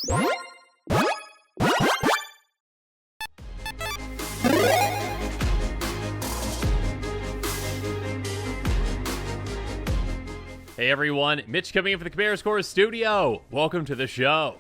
Hey everyone, Mitch coming in for the Commander Scores Studio. Welcome to the show.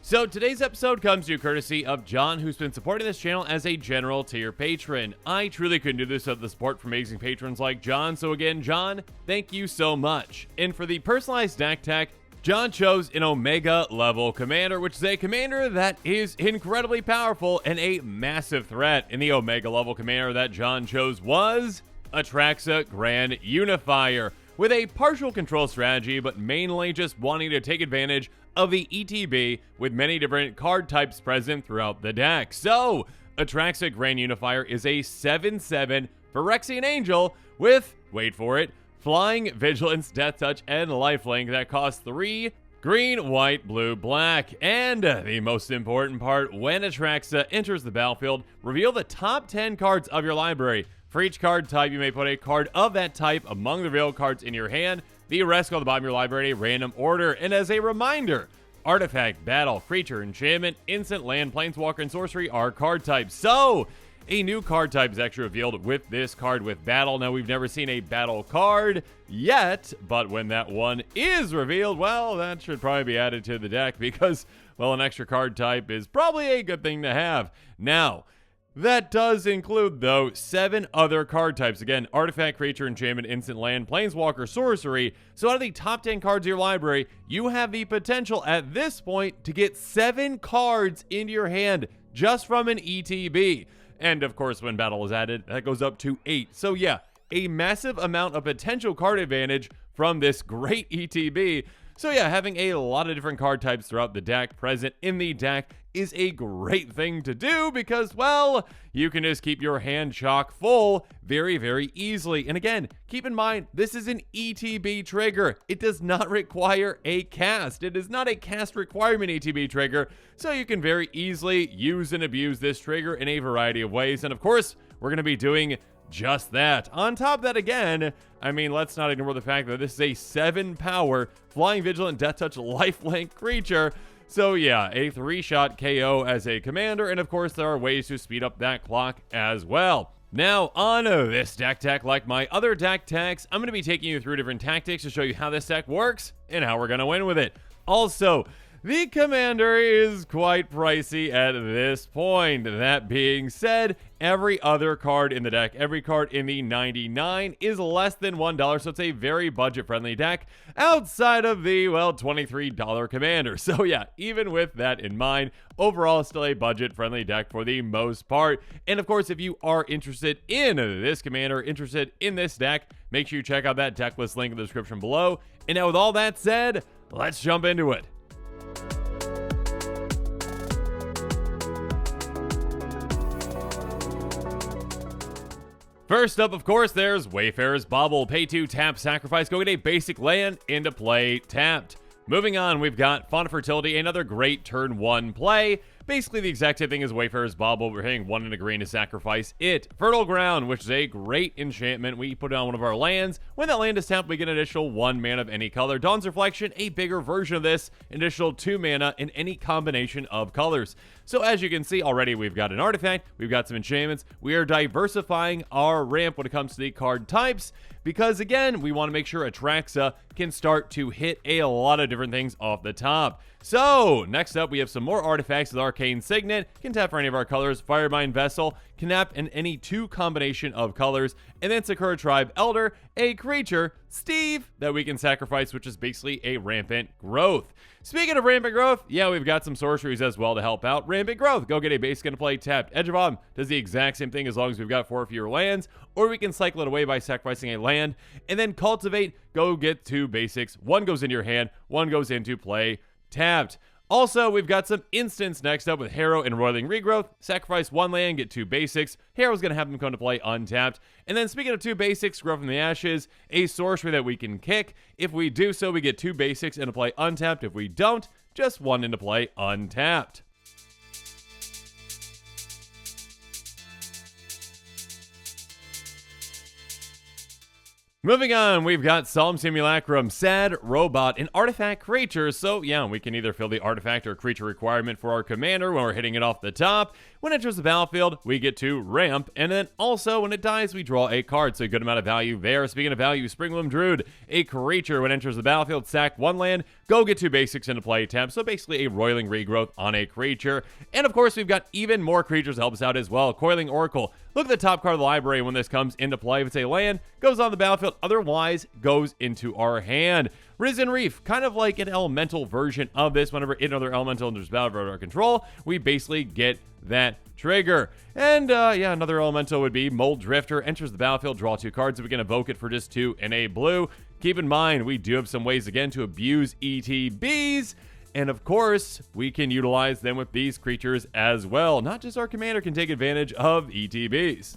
So today's episode comes to you courtesy of John, who's been supporting this channel as a general tier patron. I truly couldn't do this without the support from amazing patrons like John, so again, John, thank you so much. And for the personalized deck tech, John chose an Omega level commander, which is a commander that is incredibly powerful and a massive threat. And the Omega level commander that John chose was Atraxa Grand Unifier, with a partial control strategy, but mainly just wanting to take advantage of the ETB with many different card types present throughout the deck. So, Atraxa Grand Unifier is a 7/7 Phyrexian Angel with, wait for it, Flying, Vigilance, Death Touch, and Lifelink that costs 3 green, white, blue, black. And the most important part, when Atraxa enters the battlefield, reveal the top 10 cards of your library. For each card type, you may put a card of that type among the revealed cards in your hand. The rest go to the bottom of your library in a random order. And as a reminder, artifact, battle, creature, enchantment, instant, land, planeswalker, and sorcery are card types. So, a new card type is actually revealed with this card with battle. Now, we've never seen a battle card yet, but when that one is revealed, well, that should probably be added to the deck because, well, an extra card type is probably a good thing to have. Now, that does include, though, 7 other card types. Again, artifact, creature, enchantment, instant, land, planeswalker, sorcery. So out of the top 10 cards of your library, you have the potential at this point to get 7 cards into your hand just from an ETB. And of course, when battle is added, that goes up to 8. So yeah, a massive amount of potential card advantage from this great ETB. So yeah, having a lot of different card types throughout the deck present in the deck is a great thing to do because, well, you can just keep your hand chock full very, very easily. And again, keep in mind, this is an ETB trigger. It does not require a cast. It is not a cast requirement ETB trigger, so you can very easily use and abuse this trigger in a variety of ways. And of course, we're going to be doing just that. On top of that, again, I mean, let's not ignore the fact that this is a 7-power Flying, Vigilant, Death Touch, Lifelink creature. So yeah, a 3-shot KO as a commander, and of course there are ways to speed up that clock as well. Now, on this deck tech, like my other deck techs, I'm going to be taking you through different tactics to show you how this deck works and how we're going to win with it. Also, the commander is quite pricey at this point. That being said, every other card in the deck, every card in the 99 is less than $1, so it's a very budget-friendly deck outside of the, well, $23 commander. So yeah, even with that in mind, overall, still a budget-friendly deck for the most part. And of course, if you are interested in this commander, interested in this deck, make sure you check out that deck list link in the description below. And now with all that said, let's jump into it. First up, of course, there's Wayfarer's Bauble. Pay 2, tap, sacrifice, go get a basic land into play tapped. Moving on, we've got Font of Fertility, another great turn 1 play. Basically the exact same thing as Wayfarer's Bauble. We're hitting 1 and a green to sacrifice it. Fertile Ground, which is a great enchantment. We put it on one of our lands. When that land is tapped, we get an additional 1 mana of any color. Dawn's Reflection, a bigger version of this, an additional 2 mana in any combination of colors. So as you can see already, we've got an artifact, we've got some enchantments. We are diversifying our ramp when it comes to the card types, because again, we want to make sure Atraxa can start to hit a lot of different things off the top. So, next up, we have some more artifacts with Arcane Signet. Can tap for any of our colors. Firemind Vessel can tap in any 2 combination of colors. And then Sakura Tribe Elder, a creature, Steve, that we can sacrifice, which is basically a Rampant Growth. Speaking of Rampant Growth, yeah, we've got some sorceries as well to help out. Rampant Growth, go get a base gonna play tapped. Edge of Autumn does the exact same thing as long as we've got 4 or fewer lands, or we can cycle it away by sacrificing a land. And then Cultivate, go get 2 basics. 1 goes into your hand, 1 goes into play tapped. Also, we've got some instants next up with Harrow and Roiling Regrowth. Sacrifice 1 land, get 2 basics. Harrow's going to have them come to play untapped. And then speaking of 2 basics, Grow from the Ashes, a sorcery that we can kick. If we do so, we get 2 basics into play untapped. If we don't, just 1 into play untapped. Moving on, we've got Solemn Simulacrum, Sad Robot, and Artifact Creature. So yeah, we can either fill the artifact or creature requirement for our commander when we're hitting it off the top. When it enters the battlefield, we get to ramp, and then also when it dies, we draw a card, so a good amount of value there. Speaking of value, Springloom Druid, a creature. When it enters the battlefield, sack 1 land, go get 2 basics into play tap, so basically a Roiling Regrowth on a creature. And of course, we've got even more creatures to help us out as well. Coiling Oracle. Look at the top card of the library when this comes into play. If it's a land, goes on the battlefield, otherwise goes into our hand. Risen Reef, kind of like an elemental version of this. Whenever another elemental enters battlefield under our control, we basically get that trigger. And yeah, another elemental would be Mold Drifter. Enters the battlefield, draw 2 cards. If we can evoke it for just 2 and a blue. Keep in mind, we do have some ways again to abuse ETBs. And of course, we can utilize them with these creatures as well. Not just our commander can take advantage of ETBs.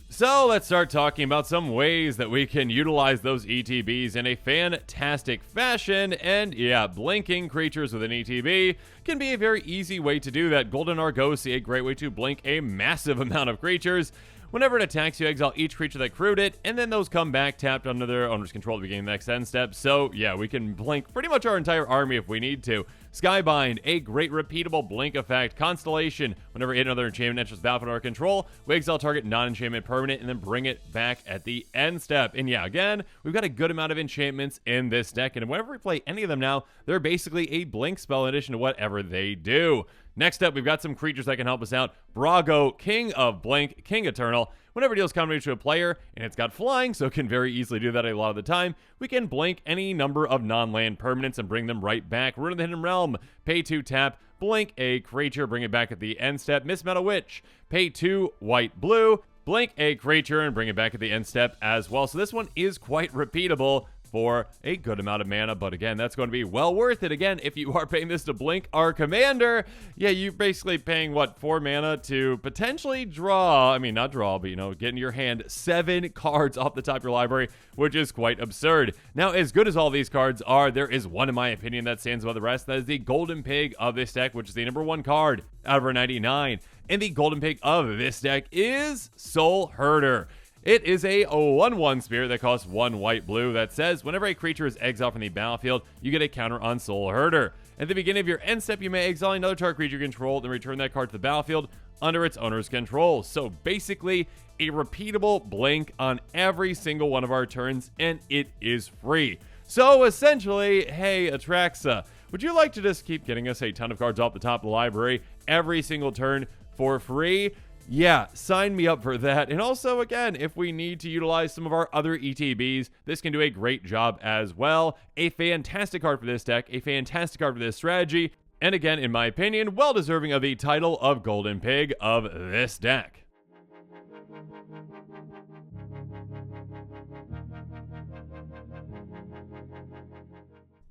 So let's start talking about some ways that we can utilize those ETBs in a fantastic fashion. And yeah, blinking creatures with an ETB can be a very easy way to do that. Golden Argosy, a great way to blink a massive amount of creatures. Whenever it attacks, you exile each creature that crewed it, and then those come back tapped under their owner's control at the beginning of the next end step. So yeah, we can blink pretty much our entire army if we need to. Skybind, a great repeatable blink effect. Constellation, whenever another enchantment enters the battlefield under our control, we exile target non-enchantment permanent and then bring it back at the end step. And yeah, again, we've got a good amount of enchantments in this deck, and whenever we play any of them now, they're basically a blink spell in addition to whatever they do. Next up, we've got some creatures that can help us out. Brago, King of Blink, King Eternal. Whenever it deals counter to a player, and it's got flying, so it can very easily do that a lot of the time, we can blink any number of non-land permanents and bring them right back. Rune of the Hidden Realm, pay 2 tap, blink a creature, bring it back at the end step. Miss Metal Witch, pay 2 white blue, blink a creature and bring it back at the end step as well. So this one is quite repeatable for a good amount of mana, but again, that's going to be well worth it. Again, if you are paying this to blink our commander, yeah, you're basically paying, what, 4 mana to potentially draw, I mean, not draw, but, you know, get in your hand 7 cards off the top of your library, which is quite absurd. Now, as good as all these cards are, there is one, in my opinion, that stands above the rest. That is the Golden Pig of this deck, which is the number 1 card out of our 99. And the Golden Pig of this deck is Soul Herder. It is a 1/1 spirit that costs 1 white blue that says whenever a creature is exiled from the battlefield, you get a counter on Soul Herder. At the beginning of your end step, you may exile another target creature you control, then return that card to the battlefield under its owner's control. So basically, a repeatable blink on every single one of our turns, and it is free. So essentially, hey Atraxa, would you like to just keep getting us a ton of cards off the top of the library every single turn for free? Yeah, sign me up for that. And also, again, if we need to utilize some of our other ETBs, this can do a great job as well. A fantastic card for this deck, a fantastic card for this strategy, and again, in my opinion, well deserving of the title of Golden Pig of this deck.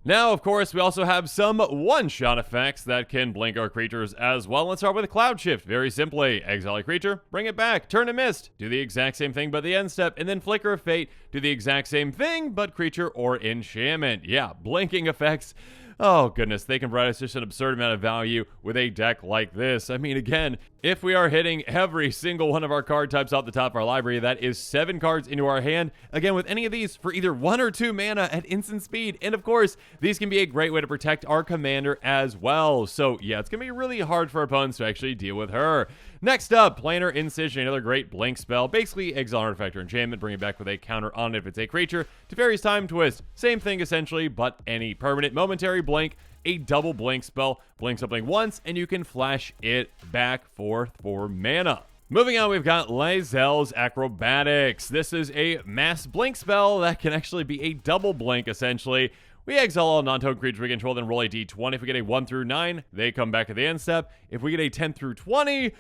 Now, of course, we also have some one-shot effects that can blink our creatures as well. Let's start with Cloud Shift. Very simply, exile a creature, bring it back, turn to Mist, do the exact same thing but the end step, and then Flicker of Fate, do the exact same thing but creature or enchantment. Yeah, blinking effects. Oh goodness, they can provide us just an absurd amount of value with a deck like this. I mean, again, if we are hitting every single one of our card types off the top of our library, that is 7 cards into our hand. Again, with any of these for either 1 or 2 mana at instant speed. And of course, these can be a great way to protect our commander as well. So yeah, it's going to be really hard for opponents to actually deal with her. Next up, Planar Incision, another great blink spell. Basically, exile an artifact or enchantment, bring it back with a counter on it if it's a creature. Teferi's Time Twist, same thing essentially, but any permanent. Momentary Blink, a double blink spell. Blink something once, and you can flash it back for 4 mana. Moving on, we've got Lae'zel's Acrobatics. This is a mass blink spell that can actually be a double blink, essentially. We exile all non-token creatures we control, then roll a d20. If we get a 1 through 9, they come back at the end step. If we get a 10 through 20,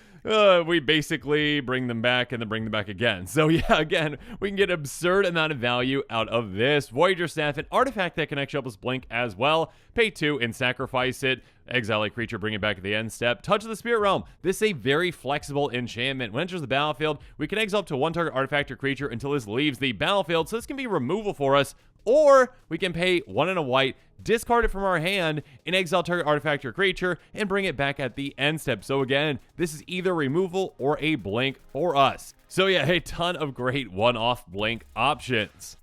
we basically bring them back and then bring them back again. So yeah, again, we can get an absurd amount of value out of this. Voyager Staff, an artifact that can actually help us blink as well. Pay 2 and sacrifice it. Exile a creature, bring it back at the end step. Touch of the Spirit Realm. This is a very flexible enchantment. When it enters the battlefield, we can exile up to 1 target artifact or creature until this leaves the battlefield. So this can be removal for us, or we can pay 1 and a white discard it from our hand, and exile target artifact or creature, and bring it back at the end step. So again, this is either removal or a blink for us. So yeah, a ton of great one-off blink options.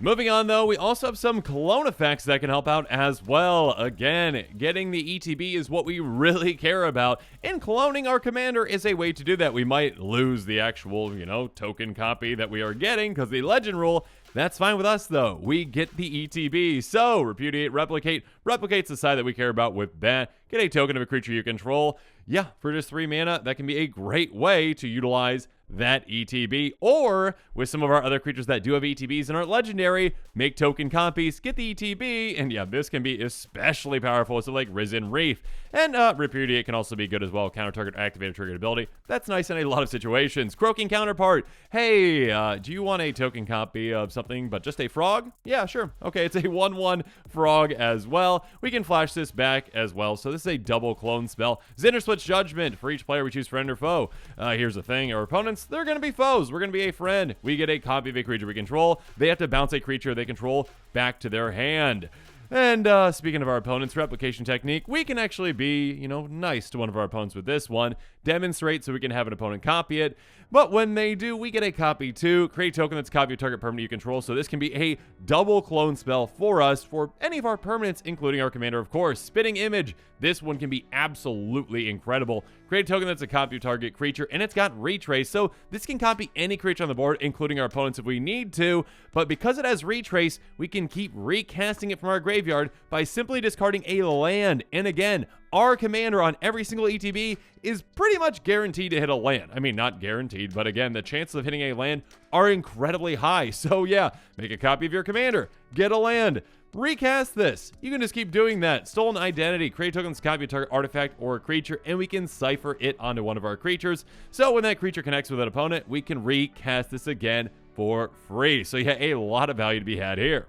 Moving on, though, we also have some clone effects that can help out as well. Again, getting the ETB is what we really care about, and cloning our commander is a way to do that. We might lose the actual, token copy that we are getting because the legend rule. That's fine with us, though. We get the ETB. So, Repudiate, Replicate, replicates the side that we care about with that. Get a token of a creature you control. Yeah, for just 3 mana, that can be a great way to utilize that ETB, or with some of our other creatures that do have ETBs and aren't legendary, make token copies, get the ETB, and yeah, this can be especially powerful, so like Risen Reef. And Repudiate can also be good as well, counter target activated triggered ability. That's nice in a lot of situations. Croaking Counterpart, hey, do you want a token copy of something but just a frog? Yeah, sure. Okay, it's a 1/1 frog as well. We can flash this back as well, so this is a double clone spell. Xanderswitch Judgment, for each player we choose friend or foe. Here's the thing, our opponents, they're going to be foes. We're going to be a friend. We get a copy of a creature we control. They have to bounce a creature they control back to their hand. And speaking of our opponents' replication technique, we can actually be, nice to one of our opponents with this one. Demonstrate so we can have an opponent copy it. But when they do, we get a copy too. Create a token that's a copy of target permanent you control. So this can be a double clone spell for us for any of our permanents, including our commander, of course. Spitting Image. This one can be absolutely incredible. Create a token that's a copy of target creature, and it's got Retrace. So this can copy any creature on the board, including our opponents if we need to. But because it has Retrace, we can keep recasting it from our graveyard by simply discarding a land. And again, our commander on every single ETB is pretty much guaranteed to hit a land. I mean, not guaranteed, but again, the chances of hitting a land are incredibly high. So yeah, make a copy of your commander, get a land, recast this. You can just keep doing that. Stolen Identity, create tokens, copy a target artifact or a creature, and we can cipher it onto one of our creatures. So when that creature connects with an opponent, we can recast this again for free. So yeah, a lot of value to be had here.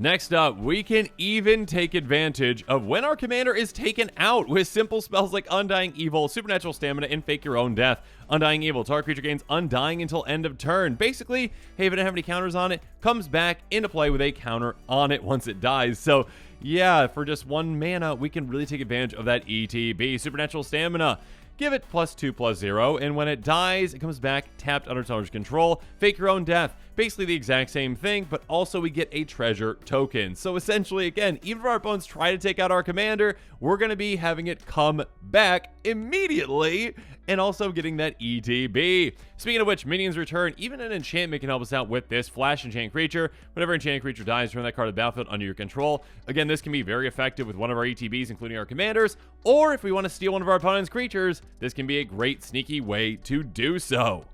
Next up, we can even take advantage of when our commander is taken out with simple spells like Undying Evil, Supernatural Stamina, and Fake Your Own Death. Undying Evil, target creature gains Undying until end of turn. Basically, hey, if it didn't have any counters on it, comes back into play with a counter on it once it dies. So yeah, for just 1 mana, we can really take advantage of that ETB. Supernatural Stamina. Give it +2/+0, and when it dies, it comes back tapped under its owner's control. Fake Your Own Death. Basically the exact same thing, but also we get a treasure token. So essentially, again, even if our opponents try to take out our commander, we're going to be having it come back immediately, and also getting that ETB. Speaking of which, minions return. Even an enchantment can help us out with this. Flash enchant creature. Whenever enchanted creature dies, turn that card to the battlefield under your control. Again, this can be very effective with one of our ETBs, including our commanders, or if we want to steal one of our opponent's creatures, this can be a great sneaky way to do so.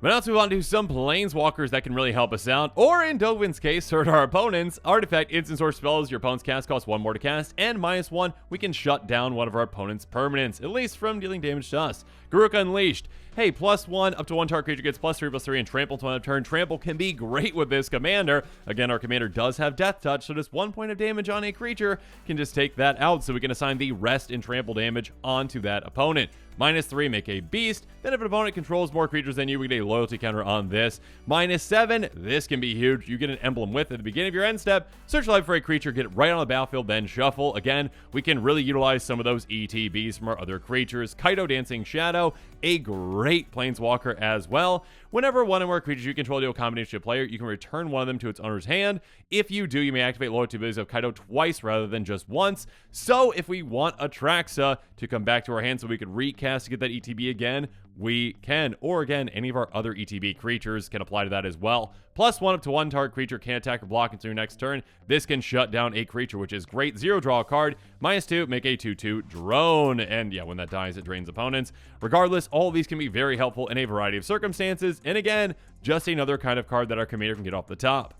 But now let's move on to some Planeswalkers that can really help us out, or in Dovin's case, hurt our opponents. Artifact instant source spells your opponent's cast costs 1 more to cast, and -1, we can shut down one of our opponent's permanents, at least from dealing damage to us. Garruk Unleashed. Hey, +1, up to 1 target creature gets +3/+3 and trample to end of turn. Trample can be great with this commander. Again, our commander does have Death Touch, so just 1 point of damage on a creature can just take that out, so we can assign the rest in trample damage onto that opponent. -3, make a beast. Then if an opponent controls more creatures than you, we get a loyalty counter on this. -7, this can be huge. You get an emblem with at the beginning of your end step. Search life for a creature, get it right on the battlefield, then shuffle. Again, we can really utilize some of those ETBs from our other creatures. Kaido Dancing Shadow, a great Planeswalker as well. Whenever one or more creatures you control deal a combination to a player, you can return one of them to its owner's hand. If you do, you may activate loyalty abilities of Kaido twice rather than just once. So if we want Atraxa to come back to our hand so we could recast to get that ETB again, we can. Or again, any of our other ETB creatures can apply to that as well. +1, up to 1 target creature can't attack or block until your next turn. This can shut down a creature, which is great. 0, draw a card. -2, make a 2/2 drone. And yeah, when that dies, it drains opponents. Regardless, all of these can be very helpful in a variety of circumstances. And again, just another kind of card that our commander can get off the top.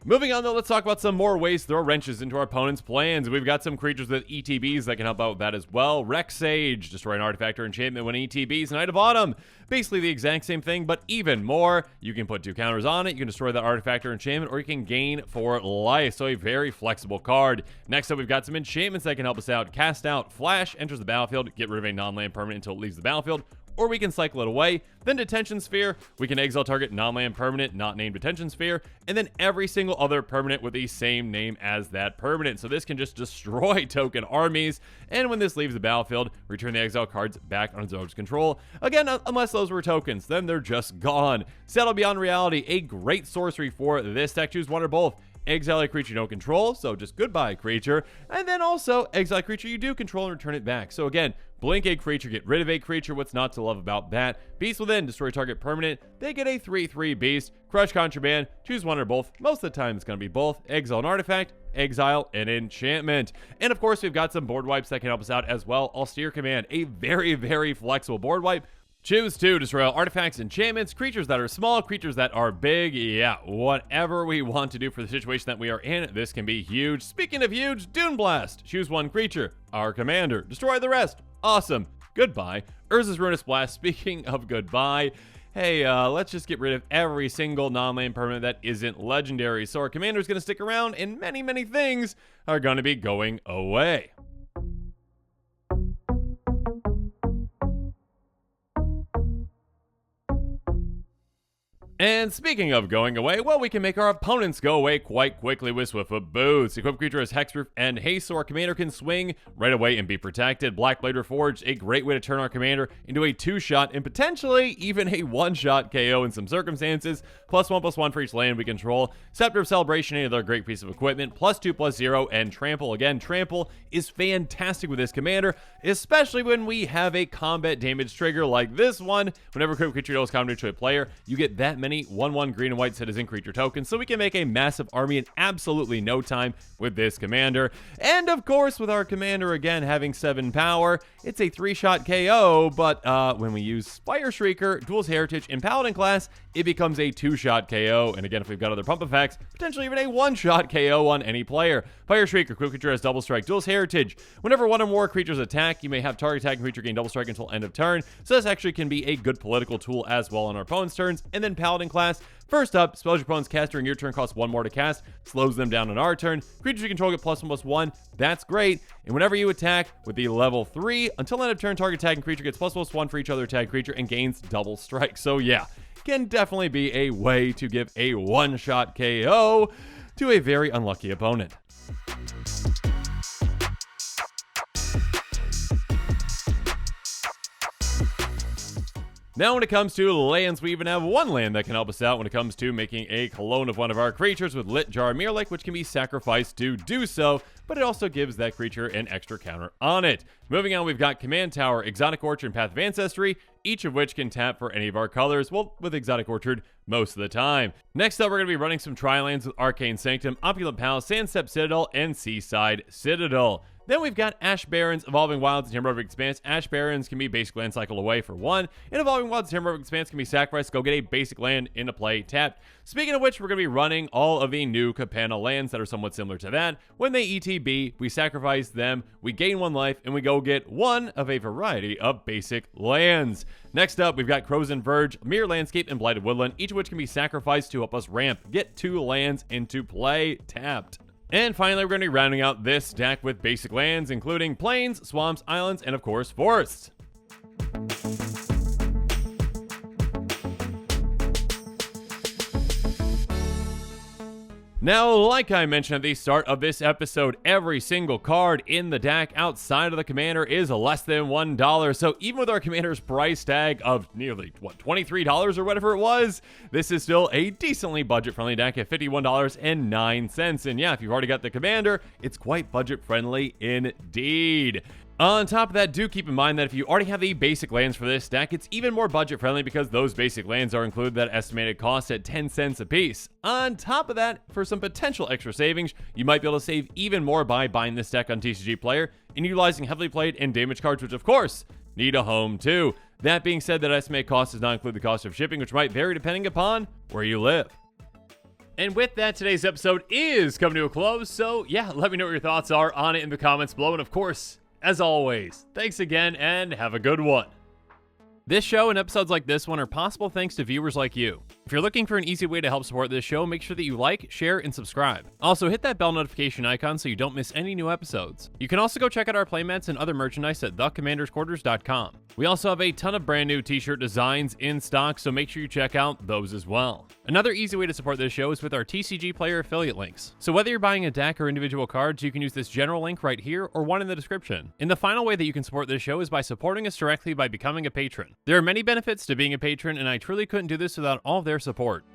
Moving on, though, let's talk about some more ways to throw wrenches into our opponent's plans. We've got some creatures with ETBs that can help out with that as well. Rex Sage, destroy an artifact or enchantment when ETBs, Knight of Autumn. Basically the exact same thing, but even more. You can put 2 counters on it, you can destroy that artifact or enchantment, or you can gain for life. So a very flexible card. Next up, we've got some enchantments that can help us out. Cast Out, Flash, enters the battlefield, get rid of a non-land permanent until it leaves the battlefield, or we can cycle it away. Then Detention Sphere, we can exile target non-land permanent, not named Detention Sphere, and then every single other permanent with the same name as that permanent. So this can just destroy token armies, and when this leaves the battlefield, return the exile cards back on its owner's control. Again, unless those were tokens, then they're just gone. Settle Beyond Reality, a great sorcery for this deck. Choose one or both. Exile a creature you don't control, so just goodbye creature, and then also exile a creature you do control and return it back. So again, blink a creature, get rid of a creature. What's not to love about that? Beast Within, destroy target permanent. They get a 3/3 beast. Crush Contraband, choose one or both. Most of the time it's going to be both. Exile an artifact, exile an enchantment. And of course, we've got some board wipes that can help us out as well. Austere Command, a very, very flexible board wipe. Choose 2, destroy all artifacts, enchantments, creatures that are small, creatures that are big. Yeah, whatever we want to do for the situation that we are in, this can be huge. Speaking of huge, Dune Blast. Choose 1 creature, our commander. Destroy the rest. Awesome. Goodbye. Urza's Ruinous Blast. Speaking of goodbye, hey, let's just get rid of every single non-land permanent that isn't legendary. So our commander's going to stick around, and many, many things are going to be going away. And speaking of going away, well, we can make our opponents go away quite quickly with Swiftfoot Boots. Equip creature has Hexproof and Haste, so our commander can swing right away and be protected. Blackblade Reforged, a great way to turn our commander into a 2-shot and potentially even a 1-shot KO in some circumstances. +1/+1 for each land we control. Scepter of Celebration, another great piece of equipment. +2/+0 and Trample. Again, Trample is fantastic with this commander, especially when we have a combat damage trigger like this one. Whenever equip creature deals combat to a player, you get that many 1/1 green and white citizen creature tokens, so we can make a massive army in absolutely no time with this commander. And of course, with our commander again having 7 power, it's a 3-shot KO, but when we use Spire Shrieker, Duel's Heritage, and Paladin class, it becomes a 2-shot KO. And again, if we've got other pump effects, potentially even a 1-shot KO on any player. Fire Shrieker, quick creature has double strike. Duel's Heritage, whenever one or more creatures attack, you may have target attacking creature gain double strike until end of turn. So this actually can be a good political tool as well on our opponent's turns. And then Paladin class, first up, spells your opponent's caster in your turn costs 1 more to cast, slows them down on our turn. Creatures you control get +1/+1, that's great. And whenever you attack with the level 3, until end of turn, target attacking creature gets +1/+1 for each other attacking creature and gains double strike. So yeah, can definitely be a way to give a 1-shot KO to a very unlucky opponent. Now when it comes to lands, we even have 1 land that can help us out when it comes to making a clone of one of our creatures with Lit Jar Mirlik, which can be sacrificed to do so, but it also gives that creature an extra counter on it. Moving on, we've got Command Tower, Exotic Orchard, and Path of Ancestry, each of which can tap for any of our colors, well, with Exotic Orchard most of the time. Next up, we're going to be running some Tri-lands with Arcane Sanctum, Opulent Palace, Sandstep Citadel, and Seaside Citadel. Then we've got Ash Barrens, Evolving Wilds, and Timber of Expanse. Ash Barrens can be basic land cycle away for 1, and Evolving Wilds and Timber of Expanse can be sacrificed. Go get a basic land into play tapped. Speaking of which, we're going to be running all of the new Capanna lands that are somewhat similar to that. When they ETB, we sacrifice them, we gain 1 life, and we go get 1 of a variety of basic lands. Next up, we've got Crows and Verge, Mirror Landscape, and Blighted Woodland, each of which can be sacrificed to help us ramp. Get 2 lands into play tapped. And finally, we're going to be rounding out this deck with basic lands, including plains, swamps, islands, and of course, forests. Now, like I mentioned at the start of this episode, every single card in the deck outside of the commander is less than $1. So even with our commander's price tag of nearly, $23 or whatever it was, this is still a decently budget-friendly deck at $51.09. And yeah, if you've already got the commander, it's quite budget-friendly indeed. On top of that, do keep in mind that if you already have the basic lands for this deck, it's even more budget friendly because those basic lands are included that estimated cost at 10 cents a piece. On top of that, for some potential extra savings, you might be able to save even more by buying this deck on TCG Player and utilizing heavily played and damage cards, which of course need a home too. That being said, that estimated cost does not include the cost of shipping, which might vary depending upon where you live. And with that, today's episode is coming to a close, so yeah, let me know what your thoughts are on it in the comments below, and of course, as always, thanks again, and have a good one. This show and episodes like this one are possible thanks to viewers like you. If you're looking for an easy way to help support this show, make sure that you like, share, and subscribe. Also, hit that bell notification icon so you don't miss any new episodes. You can also go check out our playmats and other merchandise at thecommandersquarters.com. We also have a ton of brand new t-shirt designs in stock, so make sure you check out those as well. Another easy way to support this show is with our TCG player affiliate links. So whether you're buying a deck or individual cards, you can use this general link right here or one in the description. And the final way that you can support this show is by supporting us directly by becoming a patron. There are many benefits to being a patron, and I truly couldn't do this without all of their support.